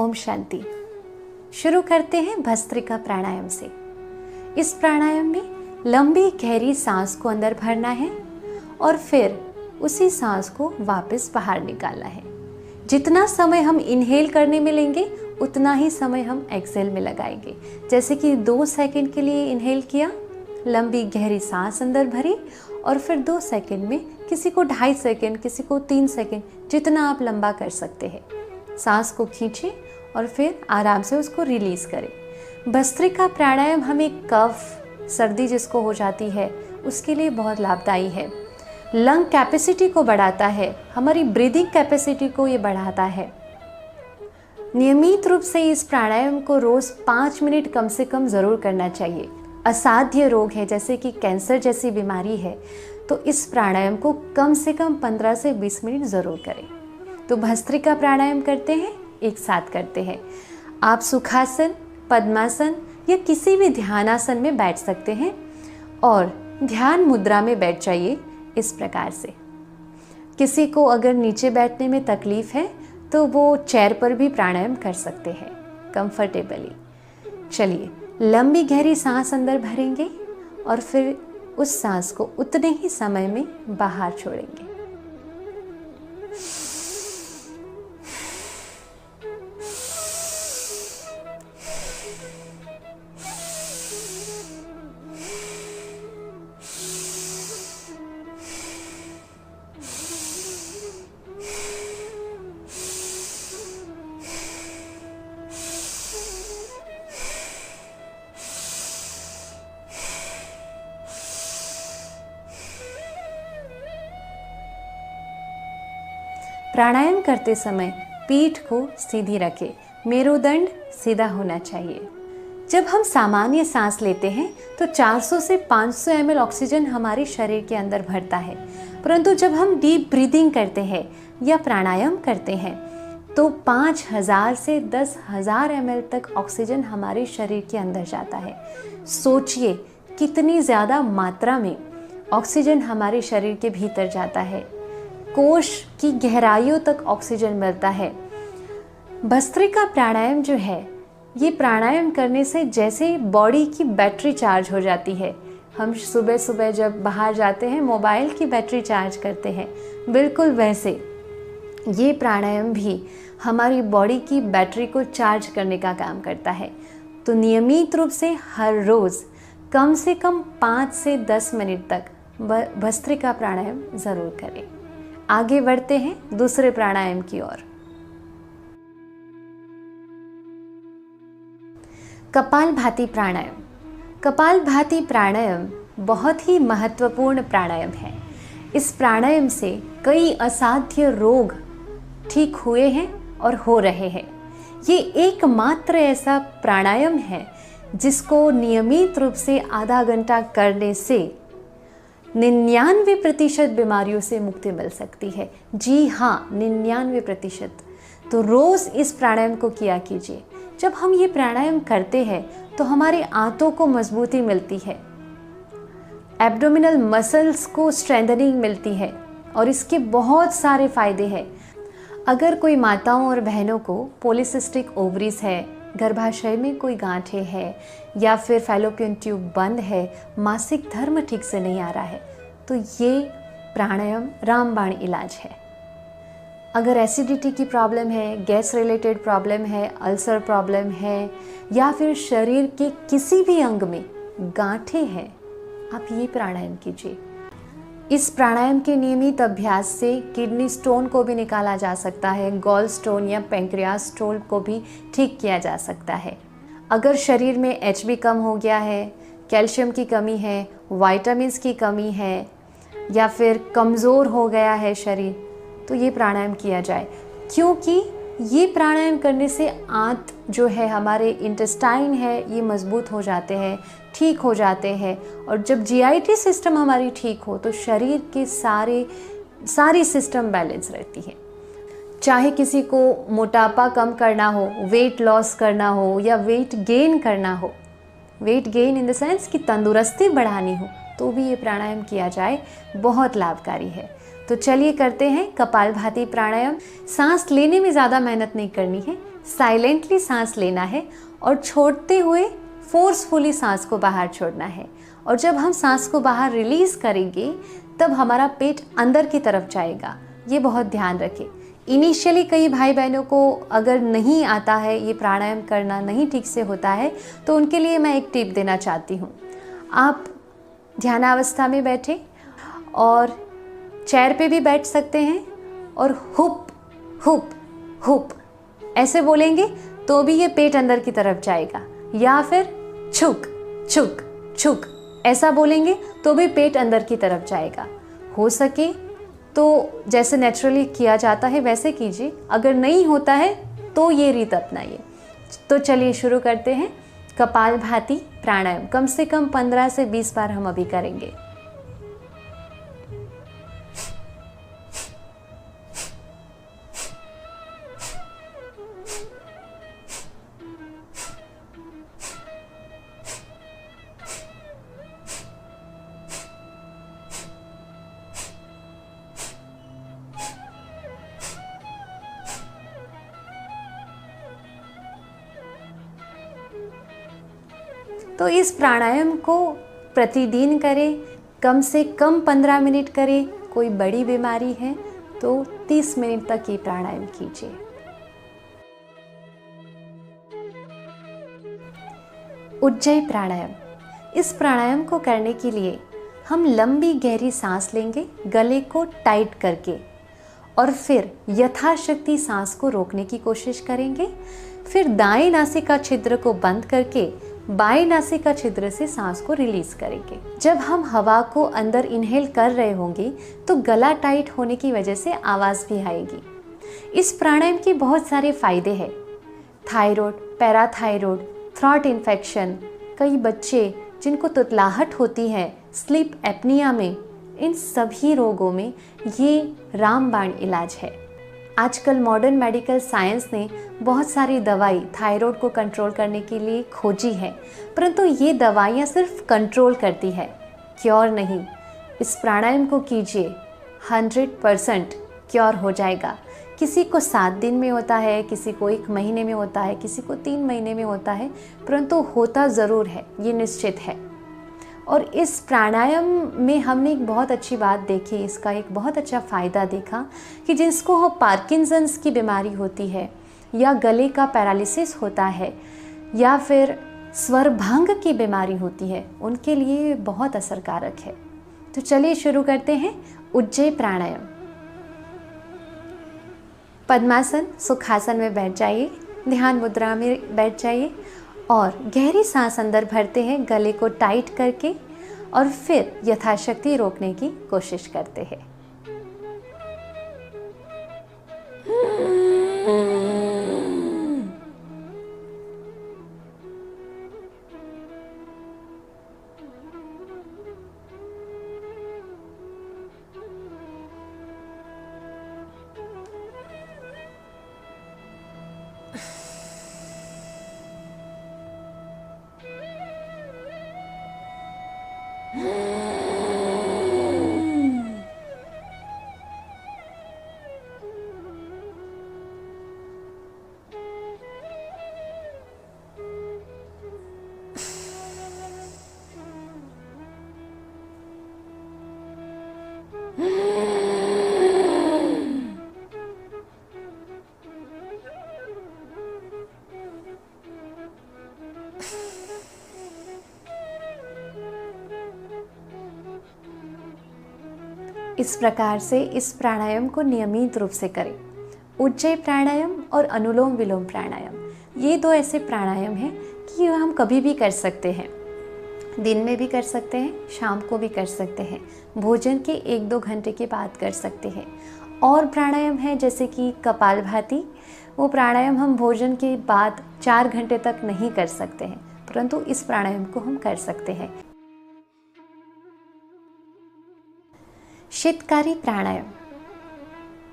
ओम शांति। शुरू करते हैं भस्त्रिका प्राणायाम से। इस प्राणायाम में लंबी गहरी सांस को अंदर भरना है और फिर उसी सांस को वापस बाहर निकालना है। जितना समय हम इनहेल करने में लेंगे उतना ही समय हम एक्सेल में लगाएंगे। जैसे कि 2 सेकंड के लिए इनहेल किया, लंबी गहरी सांस अंदर भरी और फिर 2 सेकंड में, किसी को 2.5 सेकंड, किसी को 3 सेकंड, जितना आप लंबा कर सकते हैं, सांस को खींचें और फिर आराम से उसको रिलीज करें। भस्त्रिका प्राणायाम हमें कफ, सर्दी जिसको हो जाती है उसके लिए बहुत लाभदायी है। लंग कैपेसिटी को बढ़ाता है, हमारी ब्रीदिंग कैपेसिटी को ये बढ़ाता है। नियमित रूप से इस प्राणायाम को रोज 5 मिनट कम से कम ज़रूर करना चाहिए। असाध्य रोग है जैसे कि कैंसर जैसी बीमारी है तो इस प्राणायाम को कम से कम 15 से 20 मिनट ज़रूर करें। तो भस्त्रिका प्राणायाम करते हैं, एक साथ करते हैं। आप सुखासन, पद्मासन या किसी भी ध्यानासन में बैठ सकते हैं और ध्यान मुद्रा में बैठ जाइए इस प्रकार से। किसी को अगर नीचे बैठने में तकलीफ है तो वो चेयर पर भी प्राणायाम कर सकते हैं कंफर्टेबली। चलिए, लंबी गहरी सांस अंदर भरेंगे और फिर उस सांस को उतने ही समय में बाहर छोड़ेंगे। प्राणायाम करते समय पीठ को सीधी रखें, मेरुदंड सीधा होना चाहिए। जब हम सामान्य सांस लेते हैं तो 400 से 500 ml ऑक्सीजन हमारे शरीर के अंदर भरता है, परंतु जब हम डीप ब्रीदिंग करते हैं या प्राणायाम करते हैं तो 5000 से 10,000 ml तक ऑक्सीजन हमारे शरीर के अंदर जाता है। सोचिए कितनी ज़्यादा मात्रा में ऑक्सीजन हमारे शरीर के भीतर जाता है। कोश की गहराइयों तक ऑक्सीजन मिलता है। भस्त्रिका प्राणायाम जो है, ये प्राणायाम करने से जैसे बॉडी की बैटरी चार्ज हो जाती है। हम सुबह सुबह जब बाहर जाते हैं मोबाइल की बैटरी चार्ज करते हैं, बिल्कुल वैसे ये प्राणायाम भी हमारी बॉडी की बैटरी को चार्ज करने का काम करता है। तो नियमित रूप से हर रोज़ कम से कम 5 से 10 मिनट तक भस्त्रिका प्राणायाम ज़रूर करें। आगे बढ़ते हैं दूसरे प्राणायाम की ओर। कपालभाति प्राणायाम। कपालभाति प्राणायाम बहुत ही महत्वपूर्ण प्राणायाम है। इस प्राणायाम से कई असाध्य रोग ठीक हुए हैं और हो रहे हैं। ये एकमात्र ऐसा प्राणायाम है जिसको नियमित रूप से आधा घंटा करने से 99% बीमारियों से मुक्ति मिल सकती है। जी हाँ, 99%। तो रोज़ इस प्राणायाम को किया कीजिए। जब हम ये प्राणायाम करते हैं तो हमारे आंतों को मजबूती मिलती है, एब्डोमिनल मसल्स को स्ट्रेंथनिंग मिलती है और इसके बहुत सारे फायदे हैं। अगर कोई माताओं और बहनों को पॉलीसिस्टिक ओवरीज है, गर्भाशय में कोई गांठें है या फिर फैलोपियन ट्यूब बंद है, मासिक धर्म ठीक से नहीं आ रहा है, तो ये प्राणायाम रामबाण इलाज है। अगर एसिडिटी की प्रॉब्लम है, गैस रिलेटेड प्रॉब्लम है, अल्सर प्रॉब्लम है या फिर शरीर के किसी भी अंग में गांठें हैं, आप ये प्राणायाम कीजिए। इस प्राणायाम के नियमित अभ्यास से किडनी स्टोन को भी निकाला जा सकता है, गॉल स्टोन या पेंक्रियास स्टोन को भी ठीक किया जा सकता है। अगर शरीर में HB कम हो गया है, कैल्शियम की कमी है, विटामिन्स की कमी है या फिर कमज़ोर हो गया है शरीर, तो ये प्राणायाम किया जाए, क्योंकि ये प्राणायाम करने से आंत जो है, हमारे इंटेस्टाइन है, ये मजबूत हो जाते हैं, ठीक हो जाते हैं। और जब GIT सिस्टम हमारी ठीक हो तो शरीर के सारी सिस्टम बैलेंस रहती है। चाहे किसी को मोटापा कम करना हो, वेट लॉस करना हो या वेट गेन करना हो, weight gain in the sense कि तंदुरुस्ती बढ़ानी हो, तो भी ये प्राणायाम किया जाए, बहुत लाभकारी है। तो चलिए करते हैं कपालभाति प्राणायाम। सांस लेने में ज़्यादा मेहनत नहीं करनी है, साइलेंटली सांस लेना है और छोड़ते हुए फोर्सफुली सांस को बाहर छोड़ना है। और जब हम सांस को बाहर रिलीज़ करेंगे तब हमारा पेट अंदर की तरफ जाएगा। ये बहुत ध्यान रखें। इनिशियली कई भाई बहनों को अगर नहीं आता है, ये प्राणायाम करना नहीं ठीक से होता है, तो उनके लिए मैं एक टिप देना चाहती हूँ। आप ध्यानावस्था में बैठे और चेयर पे भी बैठ सकते हैं और हुप हुप हुप ऐसे बोलेंगे तो भी ये पेट अंदर की तरफ जाएगा, या फिर छुक छुक छुक ऐसा बोलेंगे तो भी पेट अंदर की तरफ जाएगा। हो सके तो जैसे नेचुरली किया जाता है वैसे कीजिए, अगर नहीं होता है तो ये रीत अपनाइए। तो चलिए शुरू करते हैं। कपालभाति प्राणायाम कम से कम 15 से 20 बार हम अभी करेंगे। तो इस प्राणायाम को प्रतिदिन करें, कम से कम 15 मिनट करें। कोई बड़ी बीमारी है तो 30 मिनट तक ये प्राणायाम कीजिए। उज्जयी प्राणायाम, इस प्राणायाम को करने के लिए हम लंबी गहरी सांस लेंगे गले को टाइट करके, और फिर यथाशक्ति सांस को रोकने की कोशिश करेंगे। फिर दाएं नासिका छिद्र को बंद करके बाएं नासिका छिद्र से सांस को रिलीज करेंगे। जब हम हवा को अंदर इनहेल कर रहे होंगे तो गला टाइट होने की वजह से आवाज़ भी आएगी। इस प्राणायाम के बहुत सारे फायदे हैं। थायराइड, पैराथायराइड, थ्रोट इन्फेक्शन, कई बच्चे जिनको तुतलाहट होती है, स्लीप एपनिया में, इन सभी रोगों में ये रामबाण इलाज है। आजकल मॉडर्न मेडिकल साइंस ने बहुत सारी दवाई थायराइड को कंट्रोल करने के लिए खोजी है, परंतु ये दवाइयाँ सिर्फ कंट्रोल करती है, क्योर नहीं। इस प्राणायाम को कीजिए, 100% क्योर हो जाएगा। किसी को 7 दिन में होता है, किसी को 1 महीने में होता है, किसी को 3 महीने में होता है, परंतु होता ज़रूर है, ये निश्चित है। और इस प्राणायाम में हमने एक बहुत अच्छी बात देखी, इसका एक बहुत अच्छा फ़ायदा देखा कि जिसको हो पार्किंसंस की बीमारी होती है, या गले का पैरालिसिस होता है, या फिर स्वर भंग की बीमारी होती है, उनके लिए बहुत असरकारक है। तो चलिए शुरू करते हैं उज्जयी प्राणायाम। पद्मासन, सुखासन में बैठ जाइए, ध्यान मुद्रा में बैठ जाइए और गहरी सांस अंदर भरते हैं गले को टाइट करके, और फिर यथाशक्ति रोकने की कोशिश करते हैं। इस प्रकार से इस प्राणायाम को नियमित रूप से करें। उज्जयी प्राणायाम और अनुलोम विलोम प्राणायाम, ये 2 ऐसे प्राणायाम हैं कि हम कभी भी कर सकते हैं। दिन में भी कर सकते हैं, शाम को भी कर सकते हैं, भोजन के 1-2 घंटे के बाद कर सकते हैं। और प्राणायाम है जैसे कि कपालभाति, वो प्राणायाम हम भोजन के बाद 4 घंटे तक नहीं कर सकते हैं, परंतु इस प्राणायाम को हम कर सकते हैं। शीतकारी प्राणायाम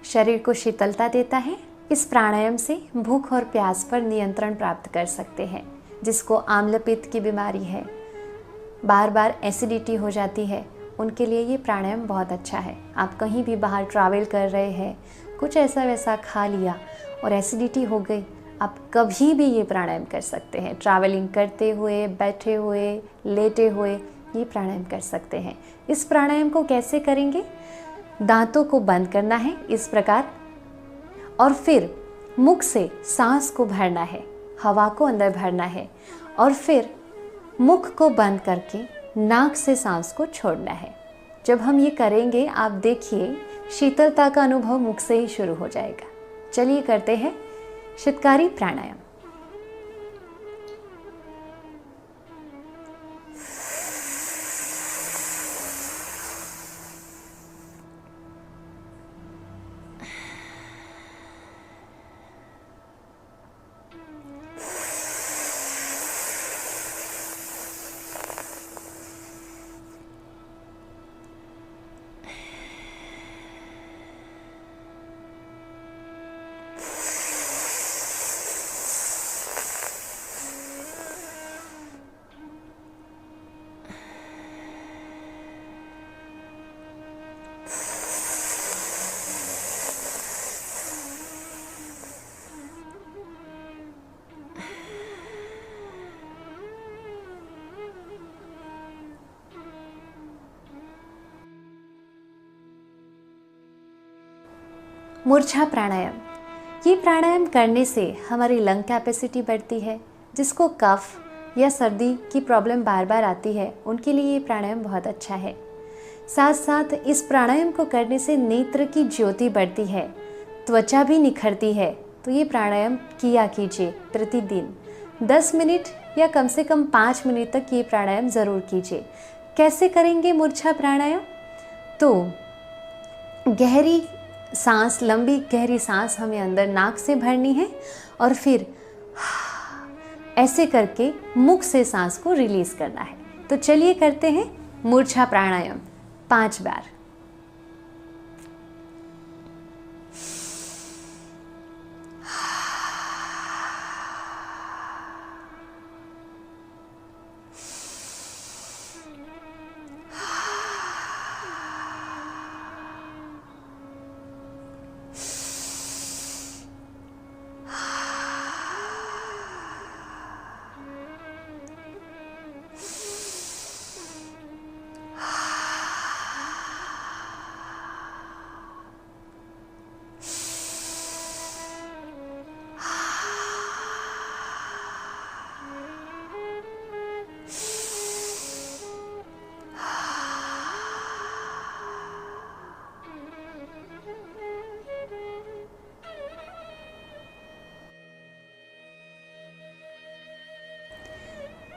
शरीर को शीतलता देता है। इस प्राणायाम से भूख और प्यास पर नियंत्रण प्राप्त कर सकते हैं। जिसको आम्लपित्त की बीमारी है, बार बार एसिडिटी हो जाती है, उनके लिए ये प्राणायाम बहुत अच्छा है। आप कहीं भी बाहर ट्रैवल कर रहे हैं, कुछ ऐसा वैसा खा लिया और एसिडिटी हो गई, आप कभी भी ये प्राणायाम कर सकते हैं, ट्रैवलिंग करते हुए, बैठे हुए, लेटे हुए ये प्राणायाम कर सकते हैं। इस प्राणायाम को कैसे करेंगे? दांतों को बंद करना है इस प्रकार, और फिर मुख से सांस को भरना है, हवा को अंदर भरना है, और फिर मुख को बंद करके नाक से सांस को छोड़ना है। जब हम ये करेंगे आप देखिए शीतलता का अनुभव मुख से ही शुरू हो जाएगा। चलिए करते हैं शीतकारी प्राणायाम। मूर्छा प्राणायाम। ये प्राणायाम करने से हमारी लंग कैपेसिटी बढ़ती है। जिसको कफ या सर्दी की प्रॉब्लम बार बार आती है उनके लिए ये प्राणायाम बहुत अच्छा है। साथ साथ इस प्राणायाम को करने से नेत्र की ज्योति बढ़ती है, त्वचा भी निखरती है। तो ये प्राणायाम किया कीजिए प्रतिदिन 10 मिनट या कम से कम 5 मिनट तक ये प्राणायाम ज़रूर कीजिए। कैसे करेंगे मूर्छा प्राणायाम? तो गहरी सांस, लंबी गहरी सांस हमें अंदर नाक से भरनी है और फिर ऐसे करके मुख से सांस को रिलीज करना है। तो चलिए करते हैं मूर्छा प्राणायाम 5 बार।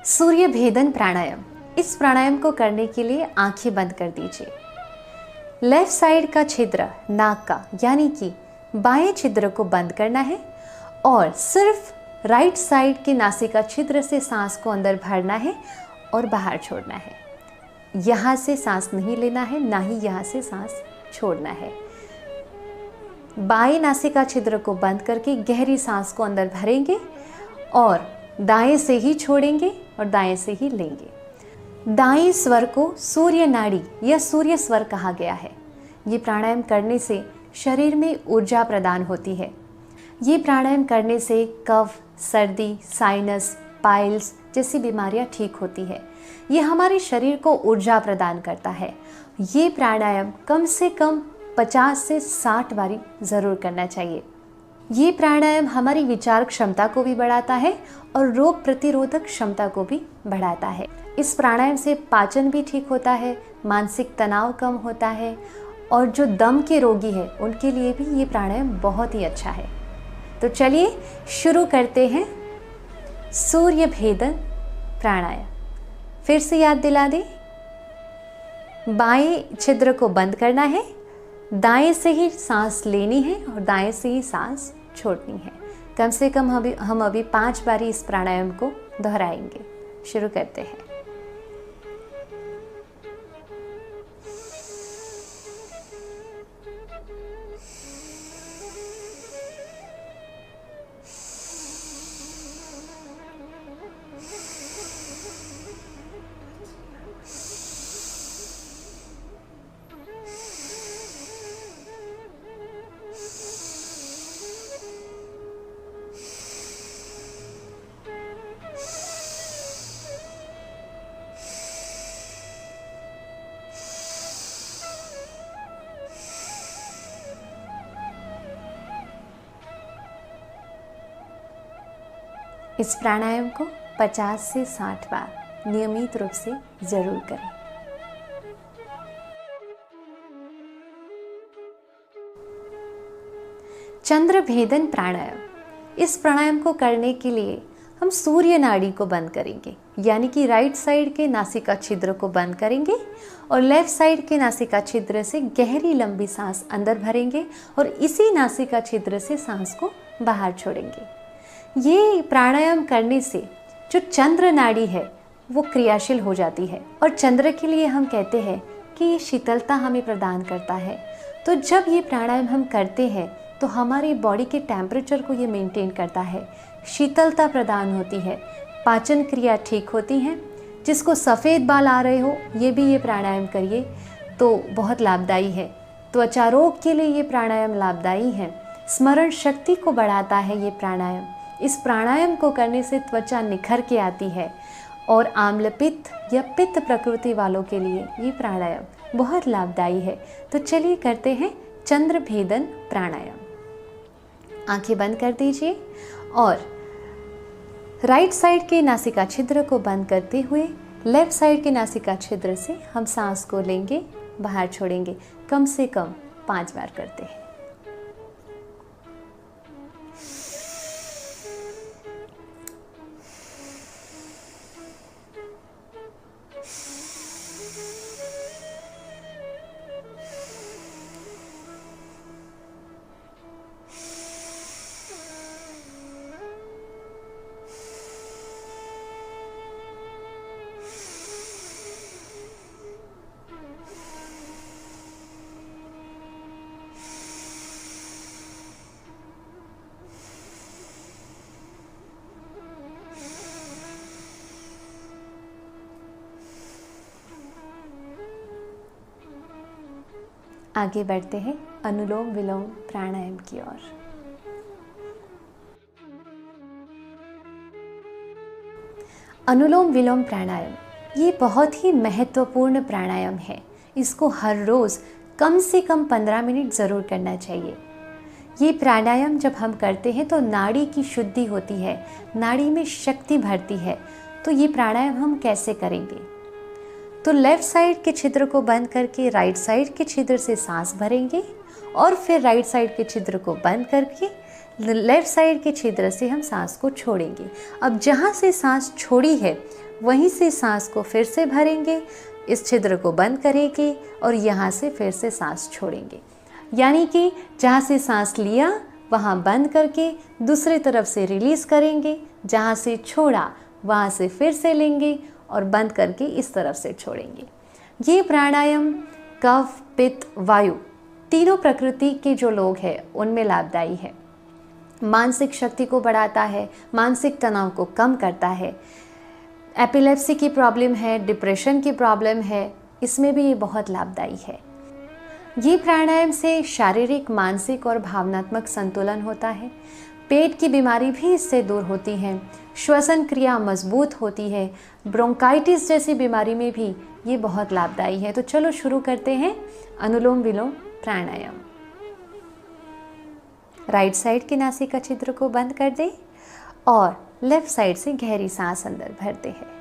सूर्य भेदन प्राणायाम। इस प्राणायाम को करने के लिए आंखें बंद कर दीजिए। लेफ्ट साइड का छिद्र नाक का यानी कि बाएं छिद्र को बंद करना है और सिर्फ राइट साइड के नासिका छिद्र से सांस को अंदर भरना है और बाहर छोड़ना है। यहाँ से सांस नहीं लेना है, ना ही यहाँ से सांस छोड़ना है। बाएं नासिका छिद्र को बंद करके गहरी सांस को अंदर भरेंगे और दाएं से ही छोड़ेंगे और दाएं से ही लेंगे। दाएं स्वर को सूर्य नाड़ी या सूर्य स्वर कहा गया है। ये प्राणायाम करने से शरीर में ऊर्जा प्रदान होती है। ये प्राणायाम करने से कफ, सर्दी, साइनस, पाइल्स जैसी बीमारियां ठीक होती है। ये हमारे शरीर को ऊर्जा प्रदान करता है। ये प्राणायाम कम से कम 50 से 60 बारी ज़रूर करना चाहिए। ये प्राणायाम हमारी विचार क्षमता को भी बढ़ाता है और रोग प्रतिरोधक क्षमता को भी बढ़ाता है। इस प्राणायाम से पाचन भी ठीक होता है, मानसिक तनाव कम होता है और जो दम के रोगी हैं उनके लिए भी ये प्राणायाम बहुत ही अच्छा है। तो चलिए शुरू करते हैं सूर्य भेदन प्राणायाम। फिर से याद दिला दें, बाएं छिद्र को बंद करना है, दाएं से ही सांस लेनी है और दाएं से ही सांस छोड़नी है। कम से कम हम अभी 5 बारी इस प्राणायाम को दोहराएंगे। शुरू करते हैं। इस प्राणायाम को 50 से 60 बार नियमित रूप से ज़रूर करें। चंद्र भेदन प्राणायाम। इस प्राणायाम को करने के लिए हम सूर्य नाड़ी को बंद करेंगे, यानी कि राइट साइड के नासिका छिद्र को बंद करेंगे और लेफ्ट साइड के नासिका छिद्र से गहरी लंबी सांस अंदर भरेंगे और इसी नासिका छिद्र से सांस को बाहर छोड़ेंगे। ये प्राणायाम करने से जो चंद्र नाड़ी है वो क्रियाशील हो जाती है और चंद्र के लिए हम कहते हैं कि ये शीतलता हमें प्रदान करता है। तो जब ये प्राणायाम हम करते हैं तो हमारी बॉडी के टेम्परेचर को ये मेंटेन करता है, शीतलता प्रदान होती है, पाचन क्रिया ठीक होती है। जिसको सफ़ेद बाल आ रहे हो ये भी ये प्राणायाम करिए तो बहुत लाभदायी है। त्वचा रोग के लिए ये प्राणायाम लाभदायी है। स्मरण शक्ति को बढ़ाता है ये प्राणायाम। इस प्राणायाम को करने से त्वचा निखर के आती है और आम्ल पित्त या पित्त प्रकृति वालों के लिए ये प्राणायाम बहुत लाभदायी है। तो चलिए करते हैं चंद्र भेदन प्राणायाम। आंखें बंद कर दीजिए और राइट साइड के नासिका छिद्र को बंद करते हुए लेफ्ट साइड के नासिका छिद्र से हम सांस को लेंगे, बाहर छोड़ेंगे। कम से कम 5 बार करते हैं। आगे बढ़ते हैं अनुलोम विलोम प्राणायाम की ओर। अनुलोम विलोम प्राणायाम ये बहुत ही महत्वपूर्ण प्राणायाम है। इसको हर रोज़ कम से कम 15 मिनट ज़रूर करना चाहिए। ये प्राणायाम जब हम करते हैं तो नाड़ी की शुद्धि होती है, नाड़ी में शक्ति भरती है। तो ये प्राणायाम हम कैसे करेंगे? तो लेफ़्ट साइड के छिद्र को बंद करके राइट साइड के छिद्र से सांस भरेंगे और फिर राइट साइड के छिद्र को बंद करके लेफ़्ट साइड के छिद्र से हम सांस को छोड़ेंगे। अब जहाँ से सांस छोड़ी है वहीं से सांस को फिर से भरेंगे, इस छिद्र को बंद करेंगे और यहाँ से फिर से सांस छोड़ेंगे। यानी कि जहाँ से सांस लिया वहाँ बंद करके दूसरी तरफ से रिलीज़ करेंगे, जहाँ से छोड़ा वहाँ से फिर से लेंगे और बंद करके इस तरफ से छोड़ेंगे। ये प्राणायाम कफ, पित्त, वायु तीनों प्रकृति के जो लोग हैं उनमें लाभदायी है। मानसिक शक्ति को बढ़ाता है, मानसिक तनाव को कम करता है। एपिलेप्सी की प्रॉब्लम है, डिप्रेशन की प्रॉब्लम है, इसमें भी ये बहुत लाभदायी है। ये प्राणायाम से शारीरिक, मानसिक और भावनात्मक संतुलन होता है। पेट की बीमारी भी इससे दूर होती है। श्वसन क्रिया मजबूत होती है। ब्रोंकाइटिस जैसी बीमारी में भी ये बहुत लाभदायी है। तो चलो शुरू करते हैं अनुलोम विलोम प्राणायाम। राइट साइड के नासिका छिद्र को बंद कर दें और लेफ्ट साइड से गहरी सांस अंदर भरते हैं।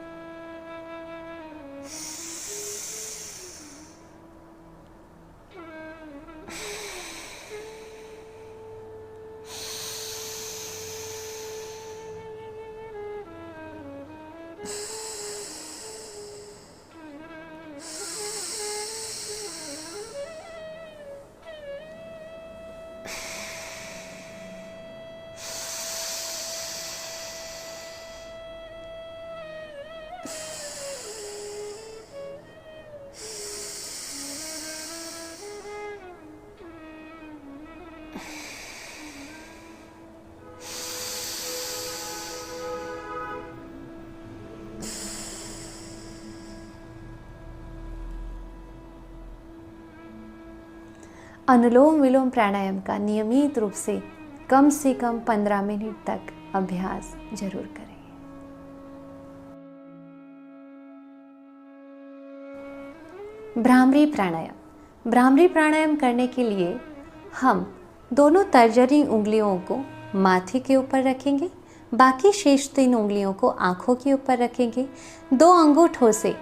अनुलोम विलोम प्राणायाम का नियमित रूप से कम 15 मिनट तक अभ्यास जरूर करें। भ्रामरी प्राणायाम। भ्रामरी प्राणायाम करने के लिए हम दोनों तर्जनी उंगलियों को माथे के ऊपर रखेंगे, बाकी शेष 3 उंगलियों को आँखों के ऊपर रखेंगे। 2 अंगूठों से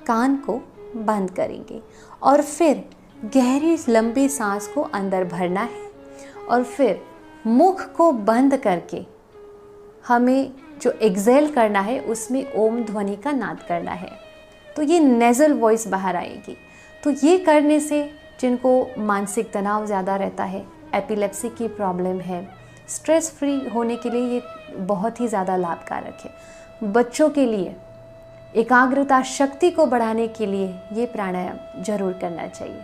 कान को बंद करेंगे और फिर गहरी लंबी सांस को अंदर भरना है और फिर मुख को बंद करके हमें जो एक्सेल करना है उसमें ओम ध्वनि का नाद करना है। तो ये नेज़ल वॉइस बाहर आएगी। तो ये करने से जिनको मानसिक तनाव ज़्यादा रहता है, एपिलेप्सी की प्रॉब्लम है, स्ट्रेस फ्री होने के लिए ये बहुत ही ज़्यादा लाभकारक है। बच्चों के लिए एकाग्रता शक्ति को बढ़ाने के लिए ये प्राणायाम जरूर करना चाहिए।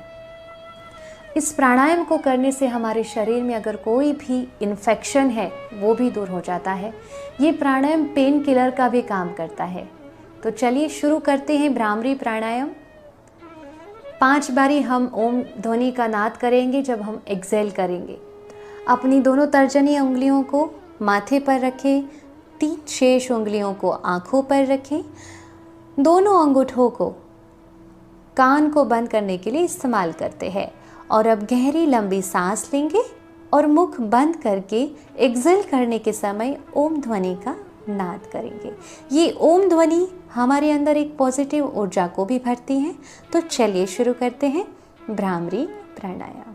इस प्राणायाम को करने से हमारे शरीर में अगर कोई भी इन्फेक्शन है वो भी दूर हो जाता है। ये प्राणायाम पेन किलर का भी काम करता है। तो चलिए शुरू करते हैं भ्रामरी प्राणायाम। 5 बारी हम ओम ध्वनि का नाद करेंगे जब हम एक्सेल करेंगे। अपनी दोनों तर्जनी उंगलियों को माथे पर रखें, 3 शेष उंगलियों को आँखों पर रखें, दोनों अंगूठों को कान को बंद करने के लिए इस्तेमाल करते हैं। और अब गहरी लंबी सांस लेंगे और मुख बंद करके एक्सेल करने के समय ओम ध्वनि का नाद करेंगे। ये ओम ध्वनि हमारे अंदर एक पॉजिटिव ऊर्जा को भी भरती है। तो चलिए शुरू करते हैं भ्रामरी प्राणायाम।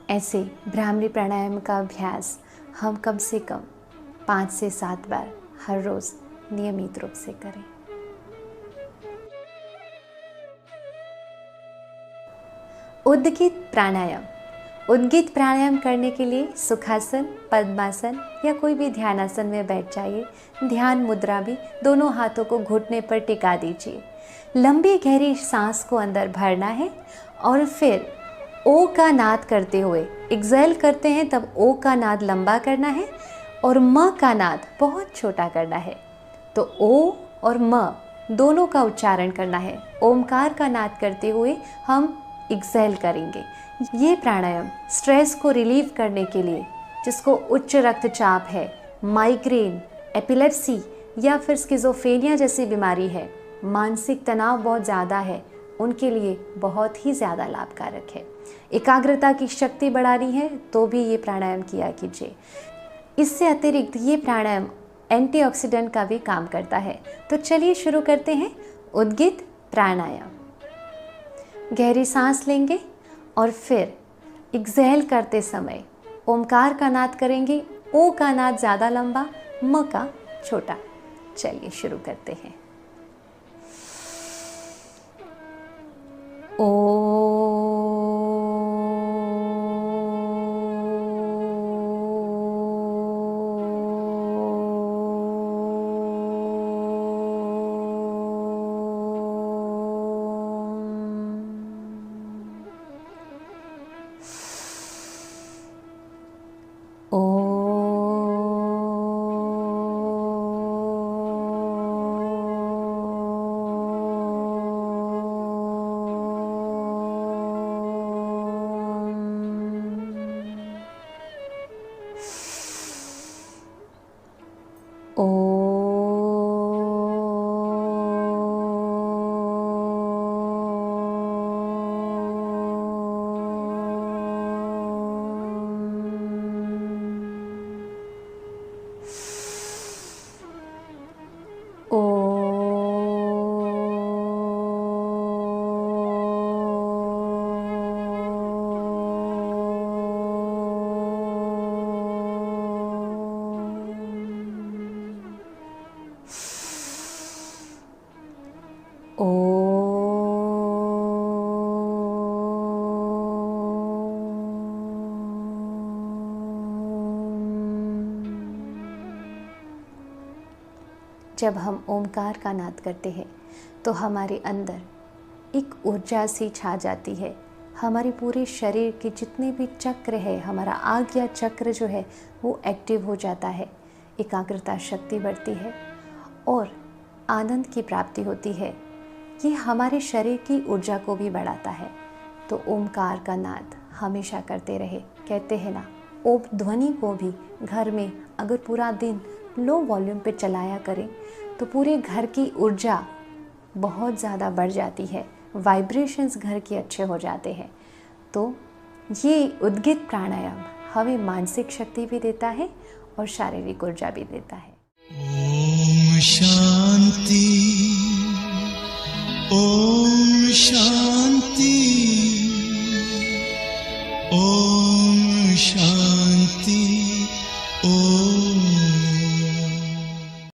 ऐसे भ्रामरी प्राणायाम का अभ्यास हम कम से कम 5 से 7 बार हर रोज़ नियमित रूप से करें। उद्गीत प्राणायाम। उद्गीत प्राणायाम करने के लिए सुखासन, पद्मासन या कोई भी ध्यानासन में बैठ जाइए। ध्यान मुद्रा भी दोनों हाथों को घुटने पर टिका दीजिए। लंबी गहरी सांस को अंदर भरना है और फिर ओ का नाद करते हुए एक्सेल करते हैं, तब ओ का नाद लंबा करना है और म का नाद बहुत छोटा करना है। तो ओ और म दोनों का उच्चारण करना है। ओमकार का नाद करते हुए हम एक्सेल करेंगे। ये प्राणायाम स्ट्रेस को रिलीव करने के लिए, जिसको उच्च रक्तचाप है, माइग्रेन, एपिलेप्सी या फिर स्किज़ोफ्रेनिया जैसी बीमारी है, मानसिक तनाव बहुत ज़्यादा है, उनके लिए बहुत ही ज़्यादा लाभकारक है। एकाग्रता की शक्ति बढ़ानी है तो भी ये प्राणायाम किया कीजिए। इससे अतिरिक्त ये प्राणायाम एंटीऑक्सीडेंट का भी काम करता है। तो चलिए शुरू करते हैं उद्गीत प्राणायाम। गहरी सांस लेंगे और फिर एक्सेल करते समय ओमकार का नाद करेंगे। ओ का नाद ज़्यादा लंबा, म का छोटा। चलिए शुरू करते हैं। ओ जब हम ओमकार का नाद करते हैं तो हमारे अंदर एक ऊर्जा सी छा जाती है। हमारे पूरे शरीर के जितने भी चक्र है, हमारा आज्ञा चक्र जो है वो एक्टिव हो जाता है, एकाग्रता शक्ति बढ़ती है और आनंद की प्राप्ति होती है। ये हमारे शरीर की ऊर्जा को भी बढ़ाता है। तो ओमकार का नाद हमेशा करते रहे। कहते हैं ना, ओम ध्वनि को भी घर में अगर पूरा दिन लो वॉल्यूम पे चलाया करें तो पूरे घर की ऊर्जा बहुत ज़्यादा बढ़ जाती है, वाइब्रेशंस घर के अच्छे हो जाते हैं। तो ये उद्गित प्राणायाम हमें मानसिक शक्ति भी देता है और शारीरिक ऊर्जा भी देता है। ओम शांति, ओम शांति, ओम शांति, ओम